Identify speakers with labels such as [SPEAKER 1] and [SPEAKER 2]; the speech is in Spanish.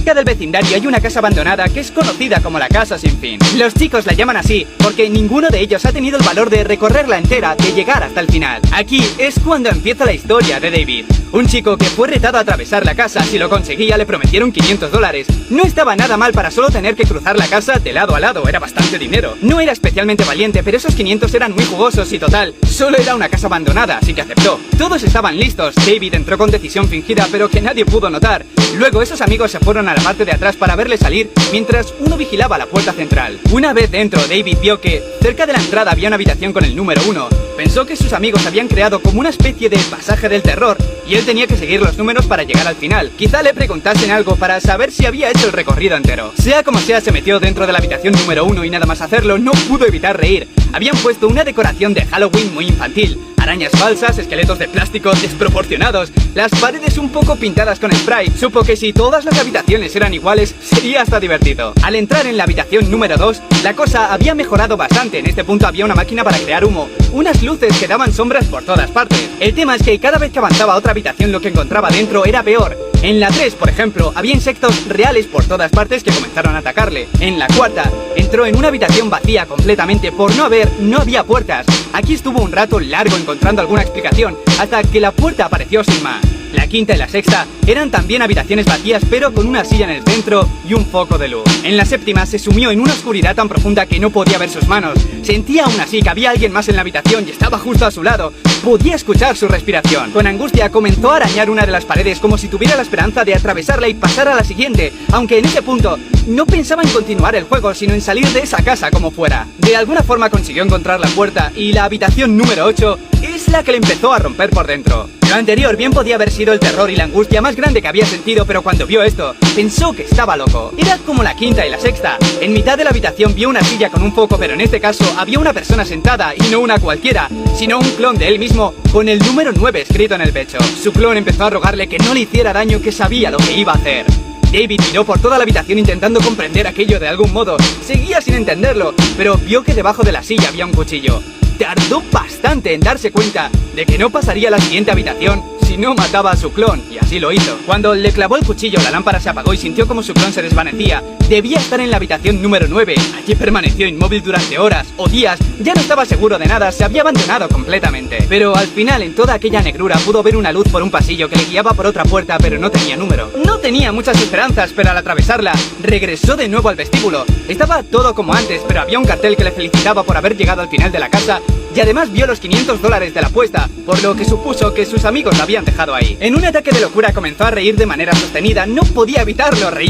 [SPEAKER 1] Cerca del vecindario hay una casa abandonada que es conocida como la Casa Sin Fin. Los chicos la llaman así porque ninguno de ellos ha tenido el valor de recorrerla entera, de llegar hasta el final. Aquí es cuando empieza la historia de David, un chico que fue retado a atravesar la casa. Si lo conseguía le prometieron $500. No estaba nada mal para solo tener que cruzar la casa de lado a lado, era bastante dinero. No era especialmente valiente, pero esos 500 eran muy jugosos y total, solo era una casa abandonada, así que aceptó. Todos estaban listos, David entró con decisión fingida pero que nadie pudo notar. Luego esos amigos se fueron a la parte de atrás para verle salir, mientras uno vigilaba la puerta central. Una vez dentro, David vio que cerca de la entrada había una habitación con el número 1. Pensó que sus amigos habían creado como una especie de pasaje del terror y él tenía que seguir los números para llegar al final. Quizá le preguntasen algo para saber si había hecho el recorrido entero. Sea como sea, se metió dentro de la habitación número 1 y nada más hacerlo no pudo evitar reír. Habían puesto una decoración de Halloween muy infantil. Arañas falsas, esqueletos de plástico desproporcionados, las paredes un poco pintadas con spray. Supo que si todas las habitaciones eran iguales, sería hasta divertido. Al entrar en la habitación número 2, la cosa había mejorado bastante. En este punto había una máquina para crear humo, unas luces que daban sombras por todas partes. El tema es que cada vez que avanzaba a otra habitación lo que encontraba dentro era peor. En la 3, por ejemplo, había insectos reales por todas partes que comenzaron a atacarle. En la 4, entró en una habitación vacía completamente. Por no había puertas. Aquí estuvo un rato largo encontrando alguna explicación, hasta que la puerta apareció sin más. La 5ª y la 6ª eran también habitaciones vacías, pero con una silla en el centro y un foco de luz. En la 7ª se sumió en una oscuridad tan profunda que no podía ver sus manos. Sentía aún así que había alguien más en la habitación y estaba justo a su lado. Podía escuchar su respiración. Con angustia comenzó a arañar una de las paredes como si tuviera la esperanza de atravesarla y pasar a la siguiente, aunque en ese punto no pensaba en continuar el juego, sino en salir de esa casa como fuera. De alguna forma consiguió encontrar la puerta y la habitación número 8 es la que le empezó a romper por dentro. Lo anterior bien podía haber sido el terror y la angustia más grande que había sentido, pero cuando vio esto, pensó que estaba loco. Era como la 5ª y la 6ª. En mitad de la habitación vio una silla con un foco, pero en este caso había una persona sentada, y no una cualquiera, sino un clon de él mismo, con el número 9 escrito en el pecho. Su clon empezó a rogarle que no le hiciera daño, que sabía lo que iba a hacer. David miró por toda la habitación intentando comprender aquello de algún modo. Seguía sin entenderlo, pero vio que debajo de la silla había un cuchillo. Tardó bastante en darse cuenta de que no pasaría a la siguiente habitación si no mataba a su clon, y así lo hizo. Cuando le clavó el cuchillo, la lámpara se apagó y sintió como su clon se desvanecía. Debía estar en la habitación número 9. Allí permaneció inmóvil durante horas o días. Ya no estaba seguro de nada, se había abandonado completamente. Pero al final, en toda aquella negrura, pudo ver una luz por un pasillo que le guiaba por otra puerta, pero no tenía número. No tenía muchas esperanzas, pero al atravesarla, regresó de nuevo al vestíbulo. Estaba todo como antes, pero había un cartel que le felicitaba por haber llegado al final de la casa, y además vio los $500 de la apuesta, por lo que supuso que sus amigos la habían dejado ahí. En un ataque de locura comenzó a reír de manera sostenida. No podía evitarlo, reír